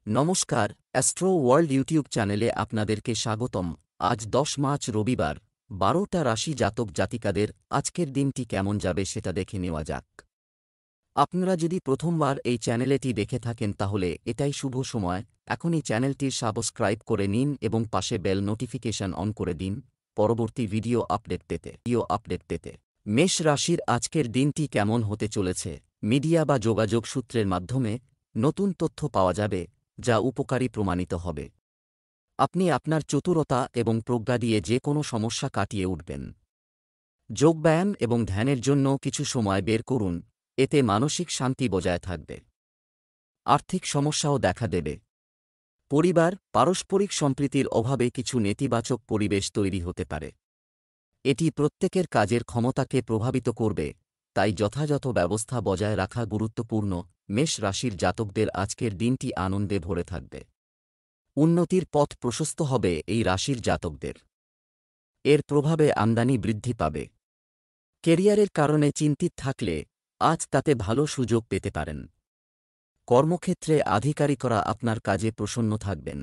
নমস্কার, astro world YouTube চ্যানেলে আপনাদেরকে স্বাগতম। আজ ১০ মার্চ রবিবার, ১২টা রাশি জাতক জাতিকাদের আজকের দিনটি কেমন যাবে সেটা দেখে নেওয়া যাক। আপনারা যদি প্রথমবার এই চ্যানেলটি দেখে থাকেন তাহলে এটাই শুভ সময়। এখনই চ্যানেলটির সাবস্ক্রাইব করে নিন এবং পাশে বেল নোটিফিকেশন অন করে দিন পরবর্তী ভিডিও আপডেট পেতে। মেষ রাশির আজকের দিনটি কেমন হতে চলেছে? মিডিয়া বা যোগাযোগ সূত্রের মাধ্যমে নতুন তথ্য পাওয়া যাবে, যা উপকারী প্রমাণিত হবে। আপনি আপনার চতুরতা এবং প্রজ্ঞা দিয়ে যে কোনো সমস্যা কাটিয়ে উঠবেন। যোগব্যায়াম এবং ধ্যানের জন্য কিছু সময় বের করুন, এতে মানসিক শান্তি বজায় থাকবে। আর্থিক সমস্যাও দেখা দেবে। পরিবার, পারস্পরিক সম্প্রীতির অভাবে কিছু নেতিবাচক পরিবেশ তৈরি হতে পারে। এটি প্রত্যেকের কাজের ক্ষমতাকে প্রভাবিত করবে, তাই যথাযথ ব্যবস্থা বজায় রাখা গুরুত্বপূর্ণ। মেষ রাশির জাতকদের আজকের দিনটি আনন্দে ভরে থাকবে। উন্নতির পথ প্রশস্ত হবে এই রাশির জাতকদের। এর প্রভাবে আমদানি বৃদ্ধি পাবে। কেরিয়ারের কারণে চিন্তিত থাকলে আজ তাতে ভালো সুযোগ পেতে পারেন। কর্মক্ষেত্রে আধিকারিকরা আপনার কাজে প্রসন্ন থাকবেন।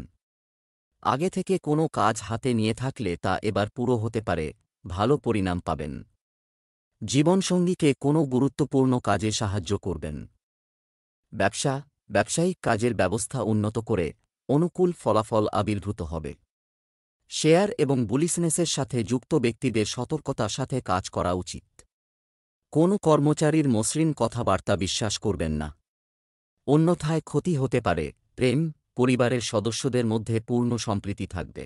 আগে থেকে কোনো কাজ হাতে নিয়ে থাকলে তা এবার পুরো হতে পারে, ভালো পরিণাম পাবেন। জীবনসঙ্গীকে কোনো গুরুত্বপূর্ণ কাজে সাহায্য করবেন। ব্যবসায়িক কাজের ব্যবস্থা উন্নত করে অনুকূল ফলাফল আবির্ভূত হবে। শেয়ার এবং বিজনেসের সাথে যুক্ত ব্যক্তিদের সতর্কতার সাথে কাজ করা উচিত। কোনো কর্মচারীর মসৃণ কথাবার্তা বিশ্বাস করবেন না, অন্যথায় ক্ষতি হতে পারে। প্রেম, পরিবারের সদস্যদের মধ্যে পূর্ণ সম্প্রীতি থাকবে।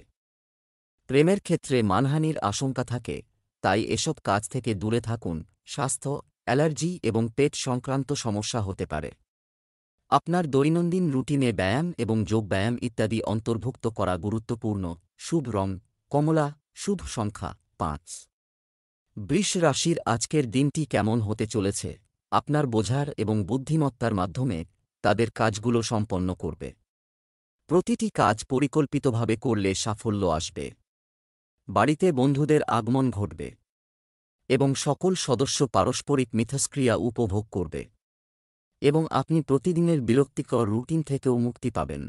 প্রেমের ক্ষেত্রে মানহানির আশঙ্কা থাকে, তাই এসব কাজ থেকে দূরে থাকুন। স্বাস্থ্য, অ্যালার্জি এবং পেট সংক্রান্ত সমস্যা হতে পারে। আপনার দৈনন্দিন রুটিনে ব্যায়াম এবং যোগব্যায়াম ইত্যাদি অন্তর্ভুক্ত করা গুরুত্বপূর্ণ। শুভ রং কমলা, শুভ সংখ্যা ৫। বৃষ রাশির আজকের দিনটি কেমন হতে চলেছে? আপনার বোঝার এবং বুদ্ধিমত্তার মাধ্যমে তাদের কাজগুলো সম্পন্ন করবে। প্রতিটি কাজ পরিকল্পিতভাবে করলে সাফল্য আসবে। বাড়িতে বন্ধুদের আগমন ঘটবে এবং সকল সদস্য পারস্পরিক মিথস্ক্রিয়া উপভোগ করবে এবং আপনি প্রতিদিনের বিরক্তিকর রুটিন থেকেও মুক্তি পাবেন।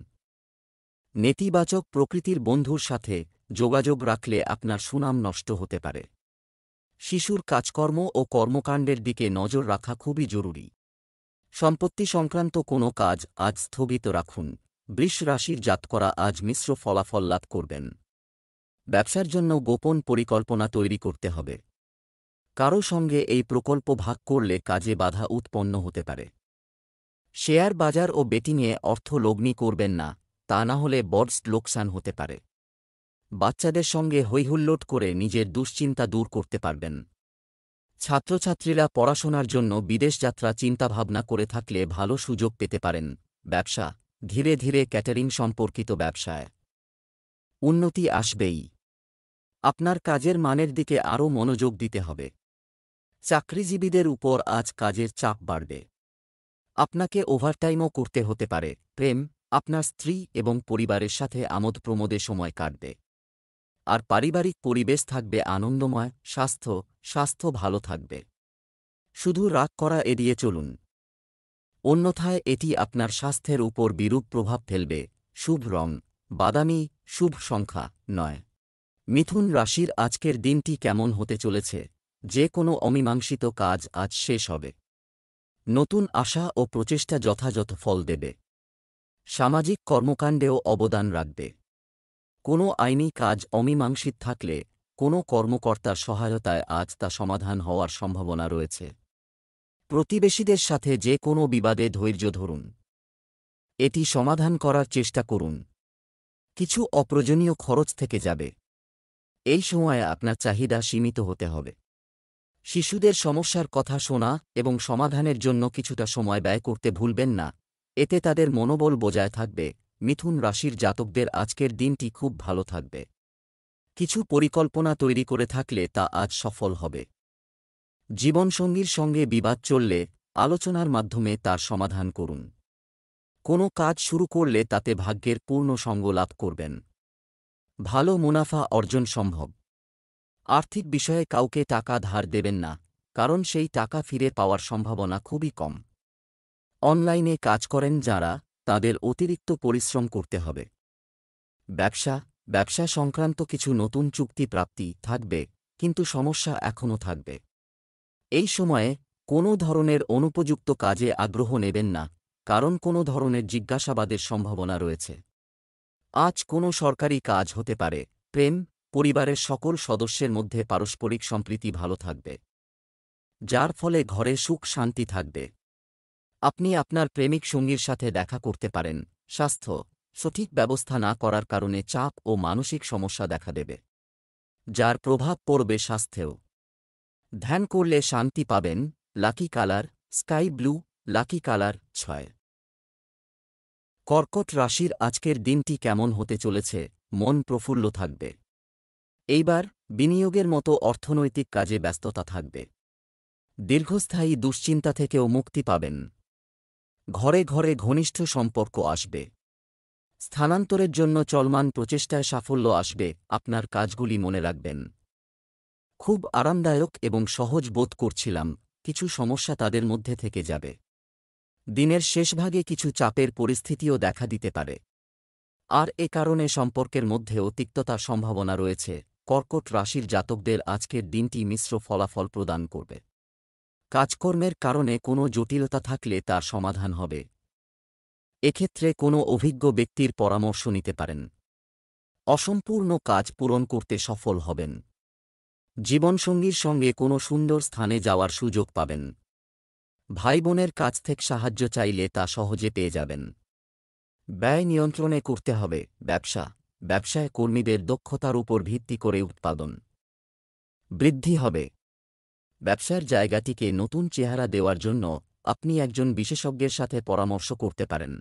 নেতিবাচক প্রকৃতির বন্ধুর সাথে যোগাযোগ রাখলে আপনার সুনাম নষ্ট হতে পারে। শিশুর কাজকর্ম ও কর্মকাণ্ডের দিকে নজর রাখা খুবই জরুরি। সম্পত্তি সংক্রান্ত কোনো কাজ আজ স্থগিত রাখুন। বৃষ রাশির জাতকরা আজ মিশ্র ফলাফল লাভ করবেন। ব্যবসার জন্য গোপন পরিকল্পনা তৈরি করতে হবে। কারো সঙ্গে এই প্রকল্প ভাগ করলে কাজে বাধা উৎপন্ন হতে পারে। শেয়ার বাজার ও বেটিংয়ে অর্থ লগ্নি করবেন না, তা না হলে বড় লোকসান হতে পারে। বাচ্চাদের সঙ্গে হৈহুল্লোড় করে নিজের দুশ্চিন্তা দূর করতে পারবেন। ছাত্রছাত্রীরা পড়াশোনার জন্য বিদেশ যাত্রা চিন্তাভাবনা করে থাকলে ভালো সুযোগ পেতে পারেন। ব্যবসা, ধীরে ধীরে ক্যাটারিং সম্পর্কিত ব্যবসায় উন্নতি আসবেই। আপনার কাজের মানের দিকে আরও মনোযোগ দিতে হবে। চাকরিজীবীদের উপর আজ কাজের চাপ বাড়বে। আপনাকে ওভারটাইমও করতে হতে পারে। প্রেম, আপনার স্ত্রী এবং পরিবারের সাথে আমোদ প্রমোদে সময় কাটবে। আর পারিবারিক পরিবেশ থাকবে আনন্দময়। স্বাস্থ্য ভালো থাকবে। শুধু রাগ করা এড়িয়ে চলুন, অন্যথায় এটি আপনার স্বাস্থ্যের উপর বিরূপ প্রভাব ফেলবে। শুভ রং বাদামি, শুভ সংখ্যা ৯। মিথুন রাশির আজকের দিনটি কেমন হতে চলেছে? যে কোনো অমীমাংসিত কাজ আজ শেষ হবে। নতুন আশা ও প্রচেষ্টা যথাযথ ফল দেবে। সামাজিক কর্মকাণ্ডেও অবদান রাখবে। কোনো আইনি কাজ অমীমাংসিত থাকলে কোনো কর্মকর্তার সহায়তায় আজ তা সমাধান হওয়ার সম্ভাবনা রয়েছে। প্রতিবেশীদের সাথে যে কোনো বিবাদে ধৈর্য ধরুন, এটি সমাধান করার চেষ্টা করুন। কিছু অপ্রয়োজনীয় খরচ থেকে যাবে। এই সময়ে আপনার চাহিদা সীমিত হতে হবে। শিশুদের সমস্যার কথা শোনা এবং সমাধানের জন্য কিছুটা সময় ব্যয় করতে ভুলবেন না, এতে তাদের মনোবল বজায় থাকবে। মিথুন রাশির জাতকদের আজকের দিনটি খুব ভালো থাকবে। কিছু পরিকল্পনা তৈরি করে থাকলে তা আজ সফল হবে। জীবনসঙ্গীর সঙ্গে বিবাদ চললে আলোচনার মাধ্যমে তার সমাধান করুন। কোনো কাজ শুরু করলে তাতে ভাগ্যের পূর্ণ সঙ্গ লাভ করবেন। ভালো মুনাফা অর্জন সম্ভব। আর্থিক বিষয়ে কাউকে টাকা ধার দেবেন না, কারণ সেই টাকা ফিরে পাওয়ার সম্ভাবনা খুবই কম। অনলাইনে কাজ করেন যাঁরা, তাদের অতিরিক্ত পরিশ্রম করতে হবে। ব্যবসা সংক্রান্ত কিছু নতুন চুক্তি প্রাপ্তি থাকবে, কিন্তু সমস্যা এখনও থাকবে। এই সময়ে কোনো ধরনের অনুপযুক্ত কাজে আগ্রহ নেবেন না, কারণ কোনো ধরনের জিজ্ঞাসাবাদের সম্ভাবনা রয়েছে। আজ কোনো সরকারি কাজ হতে পারে। প্রেম, পরিবারের সকল সদস্যের মধ্যে পারস্পরিক সম্প্রীতি ভালো থাকবে, যার ফলে ঘরে সুখ শান্তি থাকবে। আপনি আপনার প্রেমিক সঙ্গীর সাথে দেখা করতে পারেন। স্বাস্থ্য, সঠিক ব্যবস্থা না করার কারণে চাপ ও মানসিক সমস্যা দেখা দেবে, যার প্রভাব পড়বে স্বাস্থ্যেও। ধ্যান করলে শান্তি পাবেন। Lucky colour sky blue, lucky colour 6। কর্কট রাশির আজকের দিনটি কেমন হতে চলেছে? মন প্রফুল্ল থাকবে। এইবার বিনিয়োগের মতো অর্থনৈতিক কাজে ব্যস্ততা থাকবে। দীর্ঘস্থায়ী দুশ্চিন্তা থেকেও মুক্তি পাবেন। ঘরে ঘরে ঘনিষ্ঠ সম্পর্ক আসবে। স্থানান্তরের জন্য চলমান প্রচেষ্টায় সাফল্য আসবে। আপনার কাজগুলি মনে রাখবেন। খুব আরামদায়ক এবং সহজ বোধ করছিলাম, কিছু সমস্যা তাদের মধ্যে থেকে যাবে। দিনের শেষভাগে কিছু চাপের পরিস্থিতিও দেখা দিতে পারে, আর এ কারণে সম্পর্কের মধ্যেও তিক্ততার সম্ভাবনা রয়েছে। কর্কট রাশির জাতকদের আজকের দিনটি মিশ্র ফলাফল প্রদান করবে। কাজকর্মের কারণে কোনো জটিলতা থাকলে তার সমাধান হবে। এক্ষেত্রে কোনো অভিজ্ঞ ব্যক্তির পরামর্শ নিতে পারেন। অসম্পূর্ণ কাজ পূরণ করতে সফল হবেন। জীবনসঙ্গীর সঙ্গে কোনো সুন্দর স্থানে যাওয়ার সুযোগ পাবেন। ভাইবোনের কাছ থেকে সাহায্য চাইলে তা সহজে পেয়ে যাবেন। ব্যয় নিয়ন্ত্রণে করতে হবে। ব্যবসায় কর্মীদের দক্ষতার উপর ভিত্তি করে উৎপাদন বৃদ্ধি হবে। ব্যবসার জায়গাটিকে নতুন চেহারা দেওয়ার জন্য আপনি একজন বিশেষজ্ঞের সাথে পরামর্শ করতে পারেন।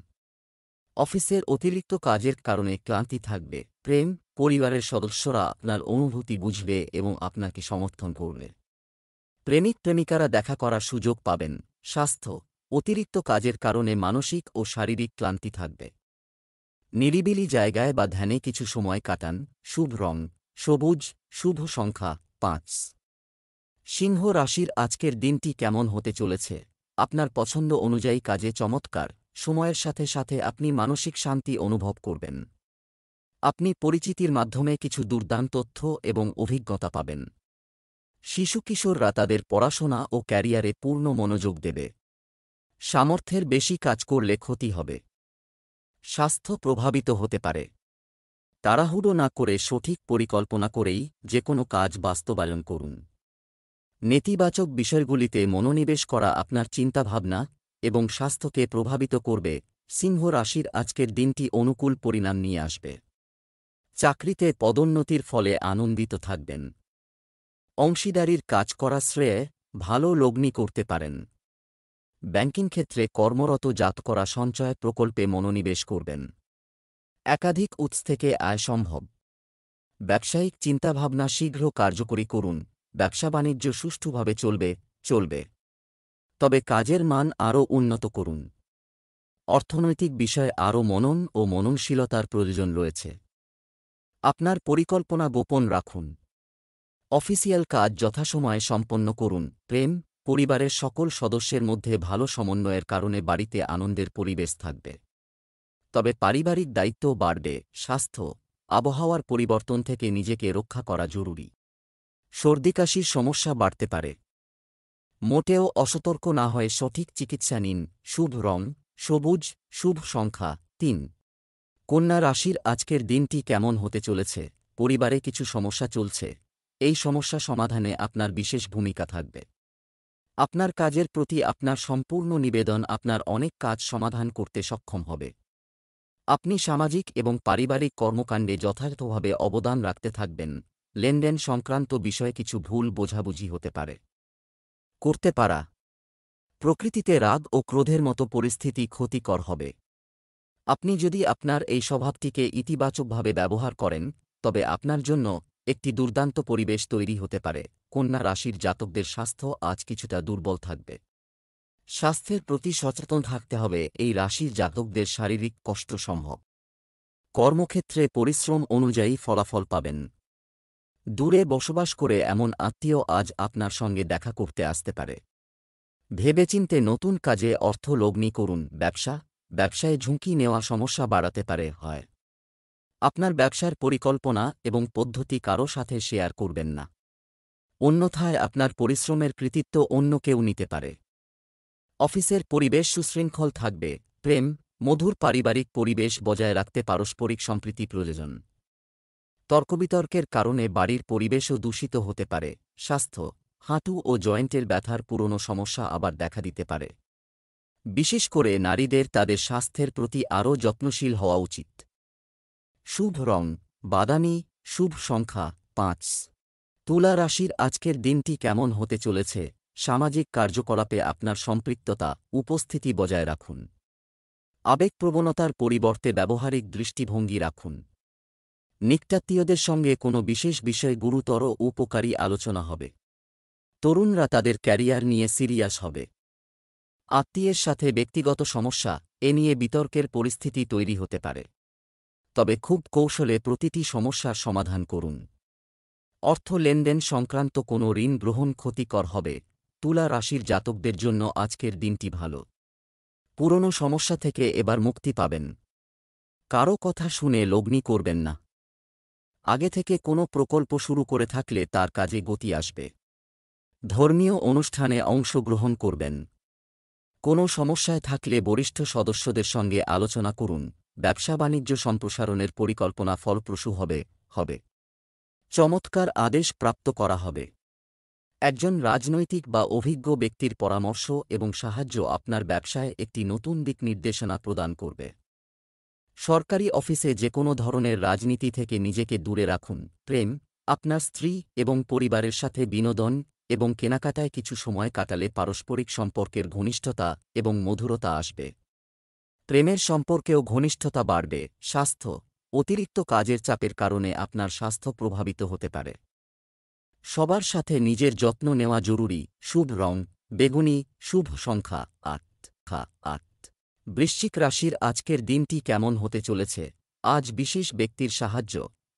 অফিসের অতিরিক্ত কাজের কারণে ক্লান্তি থাকবে। প্রেম, পরিবারের সদস্যরা আপনার অনুভূতি বুঝবে এবং আপনাকে সমর্থন করবে। প্রেমিক প্রেমিকারা দেখা করার সুযোগ পাবেন। স্বাস্থ্য, অতিরিক্ত কাজের কারণে মানসিক ও শারীরিক ক্লান্তি থাকবে। নিরিবিলি জায়গায় বা ধ্যানে কিছু সময় কাটান। শুভ রং সবুজ, শুভ সংখ্যা 5। সিংহ রাশির আজকের দিনটি কেমন হতে চলেছে? আপনার পছন্দ অনুযায়ী কাজে চমৎকার। সময়ের সাথে সাথে আপনি মানসিক শান্তি অনুভব করবেন। আপনি পরিচিতির মাধ্যমে কিছু দুর্দান্ত তথ্য এবং অভিজ্ঞতা পাবেন। শিশু কিশোররা তাদের পড়াশোনা ও ক্যারিয়ারে পূর্ণ মনোযোগ দেবে। সামর্থ্যের বেশি কাজ করলে ক্ষতি হবে। স্বাস্থ্য প্রভাবিত হতে পারে। তাড়াহুড়ো না করে সঠিক পরিকল্পনা করেই যে কোনো কাজ বাস্তবায়ন করুন। নেতিবাচক বিষয়গুলিতে মনোনিবেশ করা আপনার চিন্তাভাবনা এবং স্বাস্থ্যকে প্রভাবিত করবে। সিংহ রাশির আজকের দিনটি অনুকূল পরিণাম নিয়ে আসবে। চাকরিতে পদোন্নতির ফলে আনন্দিত থাকবেন। অংশীদারির কাজ করা শ্রেয়ে ভালো লগ্নি করতে পারেন। ব্যাংকিং ক্ষেত্রে কর্মরত জাতকরা সঞ্চয় প্রকল্পে মনোনিবেশ করবেন। একাধিক উৎস থেকে আয় সম্ভব। ব্যবসায়িক চিন্তাভাবনা শীঘ্র কার্যকরী করুন। ব্যবসা বাণিজ্য সুষ্ঠুভাবে চলবে। তবে কাজের মান আরও উন্নত করুন। অর্থনৈতিক বিষয়ে আরও মনন ও মননশীলতার প্রয়োজন রয়েছে। আপনার পরিকল্পনা গোপন রাখুন। অফিসিয়াল কাজ যথাসময়ে সম্পন্ন করুন। প্রেম, পরিবারের সকল সদস্যের মধ্যে ভালো সমন্বয়ের কারণে বাড়িতে আনন্দের পরিবেশ থাকবে। তবে পারিবারিক দায়িত্বও বাড়বে। স্বাস্থ্য, আবহাওয়ার পরিবর্তন থেকে নিজেকে রক্ষা করা জরুরি। সর্দিকাশির সমস্যা বাড়তে পারে। মোটেও অসতর্ক না হয়ে সঠিক চিকিৎসা নিন। শুভ রং সবুজ, শুভ সংখ্যা 3। কন্যা রাশির আজকের দিনটি কেমন হতে চলেছে? পরিবারে কিছু সমস্যা চলছে। এই সমস্যা সমাধানে আপনার বিশেষ ভূমিকা থাকবে। আপনার কাজের প্রতি আপনার সম্পূর্ণ নিবেদন আপনার অনেক কাজ সমাধান করতে সক্ষম হবে। আপনি সামাজিক এবং পারিবারিক কর্মকাণ্ডে যথাযথভাবে অবদান রাখতে থাকবেন। লেনদেন সংক্রান্ত বিষয়ে কিছু ভুল বোঝাবুঝি হতে পারে। করতে পারা। প্রকৃতিতে রাগ ও ক্রোধের মতো পরিস্থিতি ক্ষতিকর হবে। আপনি যদি আপনার এই স্বভাবটিকে ইতিবাচকভাবে ব্যবহার করেন, তবে আপনার জন্য একটি দুর্দান্ত পরিবেশ তৈরি হতে পারে। কন্যা রাশির জাতকদের স্বাস্থ্য আজ কিছুটা দুর্বল থাকবে। স্বাস্থ্যের প্রতি সচেতন থাকতে হবে। এই রাশির জাতকদের শারীরিক কষ্ট সম্ভব। কর্মক্ষেত্রে পরিশ্রম অনুযায়ী ফলাফল পাবেন। দূরে বসবাস করে এমন আত্মীয় আজ আপনার সঙ্গে দেখা করতে আসতে পারে। ভেবেচিন্তে নতুন কাজে অর্থ লগ্নি করুন। ব্যবসায় ঝুঁকি নেওয়া সমস্যা বাড়াতে পারে হয়। আপনার ব্যবসার পরিকল্পনা এবং পদ্ধতি কারও সাথে শেয়ার করবেন না। অন্যথায় আপনার পরিশ্রমের কৃতিত্ব অন্য কেউ নিতে পারে। অফিসের পরিবেশ সুশৃঙ্খল থাকবে। প্রেম, মধুর পারিবারিক পরিবেশ বজায় রাখতে পারস্পরিক সম্প্রীতি প্রয়োজন। তর্কবিতর্কের কারণে বাড়ির পরিবেশও দূষিত হতে পারে। স্বাস্থ্য, হাঁটু ও জয়েন্টের ব্যথার পুরনো সমস্যা আবার দেখা দিতে পারে। বিশেষ করে নারীদের তাদের স্বাস্থ্যের প্রতি আরও যত্নশীল হওয়া উচিত। শুভ রং বাদামি, শুভ সংখ্যা 5। তুলা রাশির আজকের দিনটি কেমন হতে চলেছে? সামাজিক কার্যকলাপে আপনার সম্পৃক্ততা, উপস্থিতি বজায় রাখুন। আবেগপ্রবণতার পরিবর্তে ব্যবহারিক দৃষ্টিভঙ্গি রাখুন। নিকটাত্মীয়দের সঙ্গে কোনো বিশেষ বিষয়ে গুরুতর ও উপকারী আলোচনা হবে। তরুণরা তাদের ক্যারিয়ার নিয়ে সিরিয়াস হবে। আত্মীয়ের সাথে ব্যক্তিগত সমস্যা এ নিয়ে বিতর্কের পরিস্থিতি তৈরি হতে পারে। তবে খুব কৌশলে প্রতিটি সমস্যার সমাধান করুন। অর্থ লেনদেন সংক্রান্ত কোনো ঋণ গ্রহণ ক্ষতিকর হবে। তুলা রাশির জাতকদের জন্য আজকের দিনটি ভালো। পুরনো সমস্যা থেকে এবার মুক্তি পাবেন। কারও কথা শুনে লগ্নি করবেন না। আগে থেকে কোনো প্রকল্প শুরু করে থাকলে তার কাজে গতি আসবে। ধর্মীয় অনুষ্ঠানে অংশগ্রহণ করবেন। কোনো সমস্যায় থাকলে বরিষ্ঠ সদস্যদের সঙ্গে আলোচনা করুন। ব্যবসা বাণিজ্য সম্প্রসারণের পরিকল্পনা ফলপ্রসূ হবে। চমৎকার আদেশ প্রাপ্ত করা হবে। একজন রাজনৈতিক বা অভিজ্ঞ ব্যক্তির পরামর্শ এবং সাহায্য আপনার ব্যবসায় একটি নতুন দিক নির্দেশনা প্রদান করবে। সরকারি অফিসে যে কোনো ধরনের রাজনীতি থেকে নিজেকে দূরে রাখুন। প্রেম, আপনার স্ত্রী এবং পরিবারের সাথে বিনোদন এবং কেনাকাটায় কিছু সময় কাটালে পারস্পরিক সম্পর্কের ঘনিষ্ঠতা এবং মধুরতা আসবে। প্রেমের সম্পর্কেও ঘনিষ্ঠতা বাড়বে। স্বাস্থ্য, অতিরিক্ত কাজের চাপের কারণে আপনার স্বাস্থ্য প্রভাবিত হতে পারে। সবার সাথে নিজের যত্ন নেওয়া জরুরি। শুভ রং বেগুনি, শুভ সংখ্যা 8। বৃশ্চিক রাশির আজকের দিনটি কেমন হতে চলেছে? আজ বিশেষ ব্যক্তির সাহায্য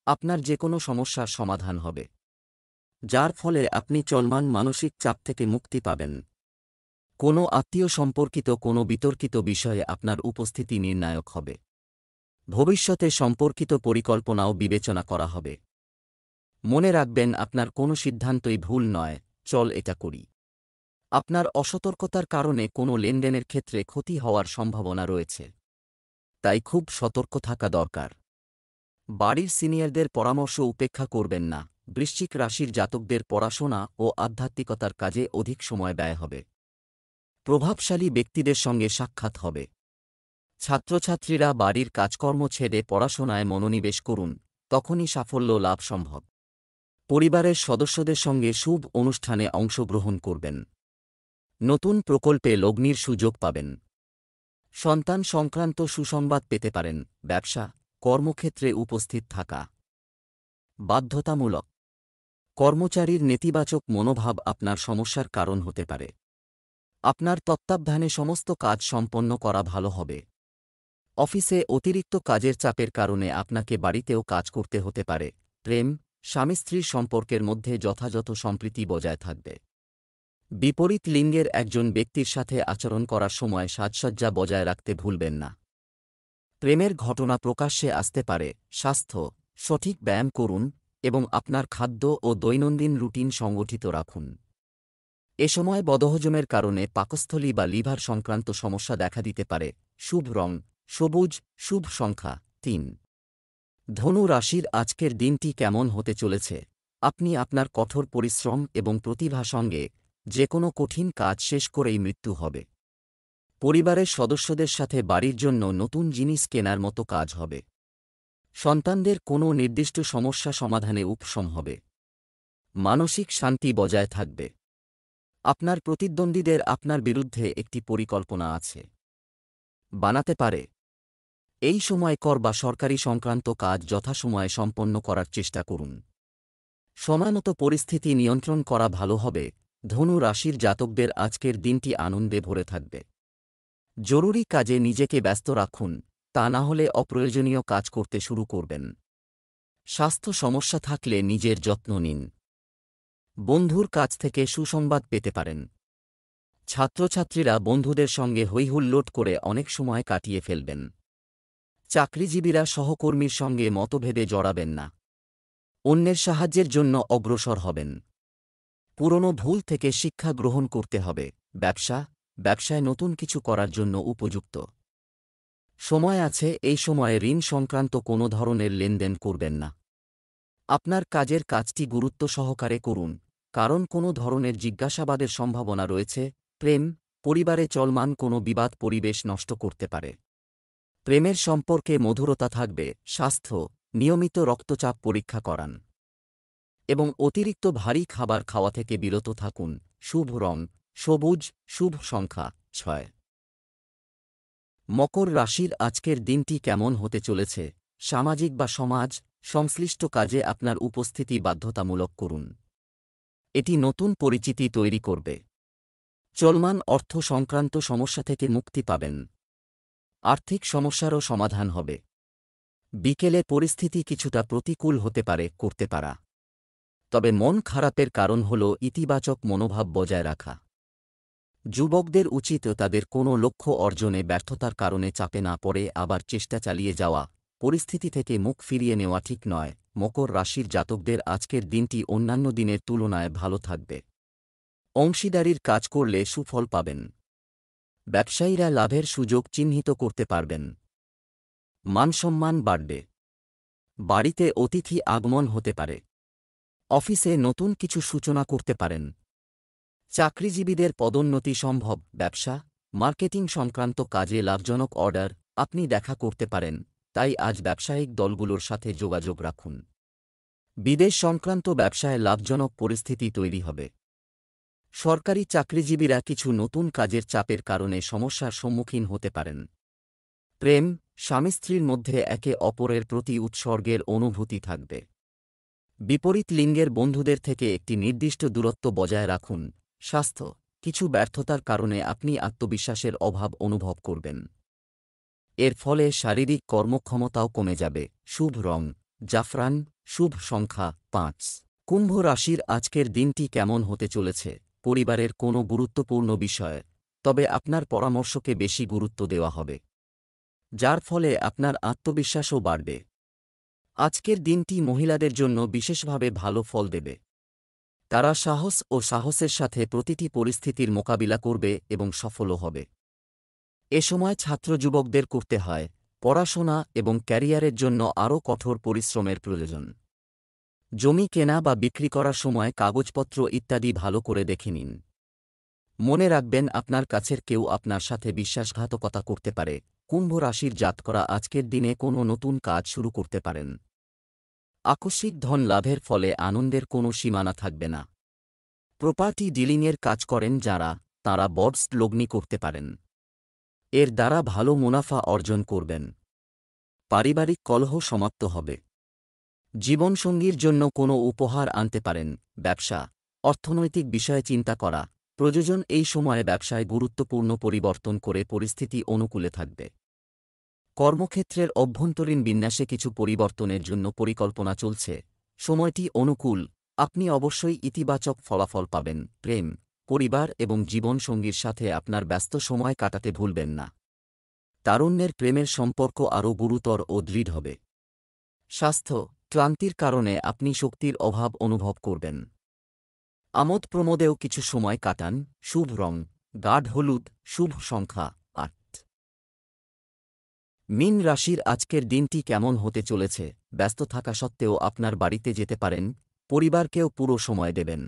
আপনার যে কোনো সমস্যার সমাধান হবে, যার ফলে আপনি চলমান মানসিক চাপ থেকে মুক্তি পাবেন। কোনো আত্মীয় সম্পর্কিত কোনো বিতর্কিত বিষয়ে আপনার উপস্থিতি নির্ণায়ক হবে। ভবিষ্যতে সম্পর্কিত পরিকল্পনাও বিবেচনা করা হবে। মনে রাখবেন, আপনার কোনো সিদ্ধান্তই ভুল নয়। চল এটা করি। আপনার অসতর্কতার কারণে কোনো লেনদেনের ক্ষেত্রে ক্ষতি হওয়ার সম্ভাবনা রয়েছে, তাই খুব সতর্ক থাকা দরকার। বাড়ির সিনিয়রদের পরামর্শ উপেক্ষা করবেন না। বৃশ্চিক রাশির জাতকদের পড়াশোনা ও আধ্যাত্মিকতার কাজে অধিক সময় ব্যয় হবে। প্রভাবশালী ব্যক্তিদের সঙ্গে সাক্ষাৎ হবে। ছাত্রছাত্রীরা বাড়ির কাজকর্ম ছেড়ে পড়াশোনায় মনোনিবেশ করুন, তখনই সাফল্য লাভ সম্ভব। পরিবারের সদস্যদের সঙ্গে শুভ অনুষ্ঠানে অংশগ্রহণ করবেন। নতুন প্রকল্পে লগ্নির সুযোগ পাবেন। সন্তান সংক্রান্ত সুসংবাদ পেতে পারেন। ব্যবসা, কর্মক্ষেত্রে উপস্থিত থাকা বাধ্যতামূলক। কর্মচারীর নেতিবাচক মনোভাব আপনার সমস্যার কারণ হতে পারে। আপনার তত্ত্বাবধানে সমস্ত কাজ সম্পন্ন করা ভালো হবে। অফিসে অতিরিক্ত কাজের চাপের কারণে আপনাকে বাড়িতেও কাজ করতে হতে পারে। প্রেম, স্বামী স্ত্রীর সম্পর্কের মধ্যে যথাযথ সম্প্রীতি বজায় থাকবে। বিপরীত লিঙ্গের একজন ব্যক্তির সাথে আচরণ করার সময় সাজসজ্জা বজায় রাখতে ভুলবেন না। প্রেমের ঘটনা প্রকাশ্যে আসতে পারে। স্বাস্থ্য, সঠিক ব্যায়াম করুন এবং আপনার খাদ্য ও দৈনন্দিন রুটিন সংগঠিত রাখুন। এ সময় বদহজমের কারণে পাকস্থলী বা লিভার সংক্রান্ত সমস্যা দেখা দিতে পারে। শুভ রং সবুজ, শুভ সংখ্যা 3। ধনু রাশির আজকের দিনটি কেমন হতে চলেছে? আপনি আপনার কঠোর পরিশ্রম এবং প্রতিভা সঙ্গে যে কোনো কঠিন কাজ শেষ করেই মৃত্যু হবে। পরিবারের সদস্যদের সাথে বাড়ির জন্য নতুন জিনিস কেনার মতো কাজ হবে। সন্তানদের কোনো নির্দিষ্ট সমস্যা সমাধানে উপশম হবে। মানসিক শান্তি বজায় থাকবে। আপনার প্রতিদ্বন্দ্বীদের আপনার বিরুদ্ধে একটি পরিকল্পনা আছে বানাতে পারে। এই সময় কর বা সরকারি সংক্রান্ত কাজ যথাসময়ে সম্পন্ন করার চেষ্টা করুন। সময়মতো পরিস্থিতি নিয়ন্ত্রণ করা ভালো হবে। ধনু রাশির জাতকদের আজকের দিনটি আনন্দে ভরে থাকবে। জরুরি কাজে নিজেকে ব্যস্ত রাখুন, তা না হলে অপ্রয়োজনীয় কাজ করতে শুরু করবেন। স্বাস্থ্য সমস্যা থাকলে নিজের যত্ন নিন। বন্ধুর কাছ থেকে সুসংবাদ পেতে পারেন। ছাত্রছাত্রীরা বন্ধুদের সঙ্গে হৈহুল্লোড় করে অনেক সময় কাটিয়ে ফেলবেন। চাকরিজীবীরা সহকর্মীর সঙ্গে মতভেদে জড়াবেন না। অন্যের সাহায্যের জন্য অগ্রসর হবেন। পুরনো ভুল থেকে শিক্ষা গ্রহণ করতে হবে। ব্যবসায় নতুন কিছু করার জন্য উপযুক্ত সময় আছে। এই সময়ে ঋণ সংক্রান্ত কোনো ধরনের লেনদেন করবেন না। আপনার কাজের কাজটি গুরুত্ব সহকারে করুন, কারণ কোনো ধরনের জিজ্ঞাসাবাদের সম্ভাবনা রয়েছে। পরিবারে চলমান কোনো বিবাদ পরিবেশ নষ্ট করতে পারে। প্রেমের সম্পর্কে মধুরতা থাকবে। স্বাস্থ্য, নিয়মিত রক্তচাপ পরীক্ষা করান এবং অতিরিক্ত ভারী খাবার খাওয়া থেকে বিরত থাকুন। শুভ রং সবুজ, শুভ সংখ্যা 6। মকর রাশির আজকের দিনটি কেমন হতে চলেছে? সামাজিক বা সমাজ সংশ্লিষ্ট কাজে আপনার উপস্থিতি বাধ্যতামূলক করুন। এটি নতুন পরিচিতি তৈরি করবে। চলমান অর্থ সংক্রান্ত সমস্যা থেকে মুক্তি পাবেন। আর্থিক সমস্যারও সমাধান হবে। বিকেলে পরিস্থিতি কিছুটা প্রতিকূল করতে পারা, তবে মন খারাপের কারণ হল ইতিবাচক মনোভাব বজায় রাখা। যুবকদের উচিত তাদের কোনো লক্ষ্য অর্জনে ব্যর্থতার কারণে চাপে না পড়ে আবার চেষ্টা চালিয়ে যাওয়া। পরিস্থিতি থেকে মুখ ফিরিয়ে নেওয়া ঠিক নয়। মকর রাশির জাতকদের আজকের দিনটি অন্যান্য দিনের তুলনায় ভালো থাকবে। অংশীদারির কাজ করলে সুফল পাবেন। ব্যবসায়ীরা লাভের সুযোগ চিহ্নিত করতে পারবেন। মানসম্মান বাড়বে। বাড়িতে অতিথি আগমন হতে পারে। অফিসে নতুন কিছু সূচনা করতে পারেন। চাকরিজীবীদের পদোন্নতি সম্ভব। ব্যবসা, মার্কেটিং সংক্রান্ত কাজে লাভজনক অর্ডার আপনি দেখা করতে পারেন, তাই আজ ব্যবসায়িক দলগুলোর সাথে যোগাযোগ রাখুন। বিদেশ সংক্রান্ত ব্যবসায় লাভজনক পরিস্থিতি তৈরি হবে। সরকারি চাকরিজীবীরা কিছু নতুন কাজের চাপের কারণে সমস্যার সম্মুখীন হতে পারেন। প্রেম, স্বামী স্ত্রীর মধ্যে একে অপরের প্রতি উৎসর্গের অনুভূতি থাকবে। বিপরীত লিঙ্গের বন্ধুদের থেকে একটি নির্দিষ্ট দূরত্ব বজায় রাখুন। স্বাস্থ্য, কিছু ব্যর্থতার কারণে আপনি আত্মবিশ্বাসের অভাব অনুভব করবেন। এর ফলে শারীরিক কর্মক্ষমতাও কমে যাবে। শুভ রং জাফরান, শুভ সংখ্যা 5। কুম্ভ রাশির আজকের দিনটি কেমন হতে চলেছে? পরিবারের কোনো গুরুত্বপূর্ণ বিষয়, তবে আপনার পরামর্শকে বেশি গুরুত্ব দেওয়া হবে, যার ফলে আপনার আত্মবিশ্বাসও বাড়বে। আজকের দিনটি মহিলাদের জন্য বিশেষভাবে ভালো ফল দেবে। তারা সাহসের সাথে প্রতিটি পরিস্থিতির মোকাবিলা করবে এবং সফলও হবে। এ সময় ছাত্র যুবকদের করতে হয় পড়াশোনা এবং ক্যারিয়ারের জন্য আরও কঠোর পরিশ্রমের প্রয়োজন। জমি কেনা বা বিক্রি করার সময় কাগজপত্র ইত্যাদি ভালো করে দেখে নিন। মনে রাখবেন, আপনার কাছের কেউ আপনার সাথে বিশ্বাসঘাতকতা করতে পারে। কুম্ভ রাশির জাতকরা আজকের দিনে কোনো নতুন কাজ শুরু করতে পারেন। আকস্মিক ধন লাভের ফলে আনন্দের কোনো সীমানা থাকবে না। প্রপার্টি ডিলিংয়ের কাজ করেন যাঁরা, তাঁরা বডস লগ্নি করতে পারেন। এর দ্বারা ভালো মুনাফা অর্জন করবেন। পারিবারিক কলহ সমাপ্ত হবে। জীবনসঙ্গীর জন্য কোনো উপহার আনতে পারেন। ব্যবসা, অর্থনৈতিক বিষয়ে চিন্তা করা প্রয়োজন। এই সময়ে ব্যবসায় গুরুত্বপূর্ণ পরিবর্তন করে পরিস্থিতি অনুকূলে থাকবে। কর্মক্ষেত্রের অভ্যন্তরীণ বিন্যাসে কিছু পরিবর্তনের জন্য পরিকল্পনা চলছে। সময়টি অনুকূল, আপনি অবশ্যই ইতিবাচক ফলাফল পাবেন। প্রেম, পরিবার এবং জীবনসঙ্গীর সাথে আপনার ব্যস্ত সময় কাটাতে ভুলবেন না। তারুণ্যের প্রেমের সম্পর্ক আরও গুরুতর ও দৃঢ় হবে। স্বাস্থ্য, ক্লান্তির কারণে আপনি শক্তির অভাব অনুভব করবেন। আমোদ প্রমোদেও কিছু সময় কাটান। শুভ রং গাঢ় হলুদ, শুভ সংখ্যা 8। মীন রাশির আজকের দিনটি কেমন হতে চলেছে? ব্যস্ত থাকা সত্ত্বেও আপনার বাড়িতে যেতে পারেন, পরিবারকেও পুরো সময় দেবেন।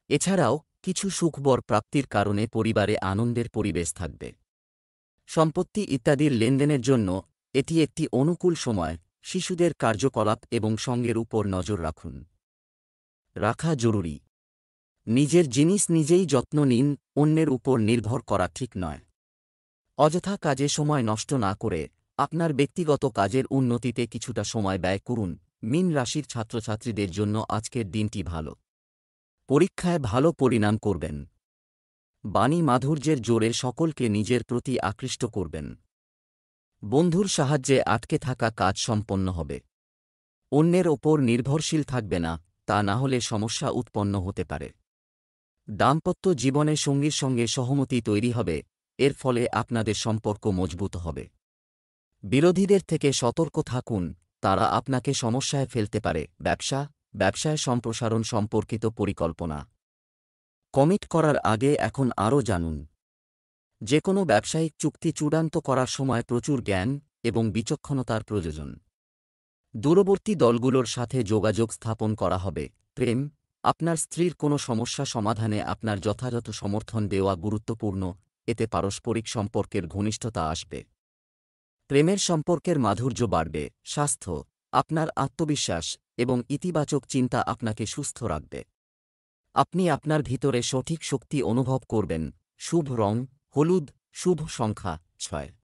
এছাড়াও কিছু সুখবর প্রাপ্তির কারণে পরিবারে আনন্দের পরিবেশ থাকবে। সম্পত্তি ইত্যাদির লেনদেনের জন্য এটি একটি অনুকূল সময়। শিশুদের কার্যকলাপ এবং সঙ্গের উপর নজর রাখা জরুরি। নিজের জিনিস নিজেই যত্ন নিন, অন্যের উপর নির্ভর করা ঠিক নয়। অযথা কাজে সময় নষ্ট না করে আপনার ব্যক্তিগত কাজের উন্নতিতে কিছুটা সময় ব্যয় করুন। মীন রাশির ছাত্রছাত্রীদের জন্য আজকের দিনটি ভালো। পরীক্ষায় ভালো পরিণাম করবেন। বাণী মাধুর্যের জোরে সকলকে নিজের প্রতি আকৃষ্ট করবেন। বন্ধুর সাহায্যে আটকে থাকা কাজ সম্পন্ন হবে। অন্যের ওপর নির্ভরশীল থাকবে না, তা না হলে সমস্যা উৎপন্ন হতে পারে। দাম্পত্য জীবনে সঙ্গীর সঙ্গে সহমতি তৈরি হবে, এর ফলে আপনাদের সম্পর্ক মজবুত হবে। বিরোধীদের থেকে সতর্ক থাকুন, তারা আপনাকে সমস্যায় ফেলতে পারে। ব্যবসায় সম্প্রসারণ সম্পর্কিত পরিকল্পনা। কমিট করার আগে এখন আরও জানুন। যে কোনো ব্যবসায়িক চুক্তি চূড়ান্ত করার সময় প্রচুর জ্ঞান এবং বিচক্ষণতার প্রয়োজন। দূরবর্তী দলগুলোর সাথে যোগাযোগ স্থাপন করা হবে। প্রেম, আপনার স্ত্রীর কোনো সমস্যা সমাধানে আপনার যথাযথ সমর্থন দেওয়া গুরুত্বপূর্ণ, এতে পারস্পরিক সম্পর্কের ঘনিষ্ঠতা আসবে। প্রেমের সম্পর্কের মাধুর্য বাড়বে। স্বাস্থ্য, আপনার আত্মবিশ্বাস এবং ইতিবাচক চিন্তা আপনাকে সুস্থ রাখবে। আপনি আপনার ভিতরে সঠিক শক্তি অনুভব করবেন। শুভ রং হলুদ, শুভ সংখ্যা 6।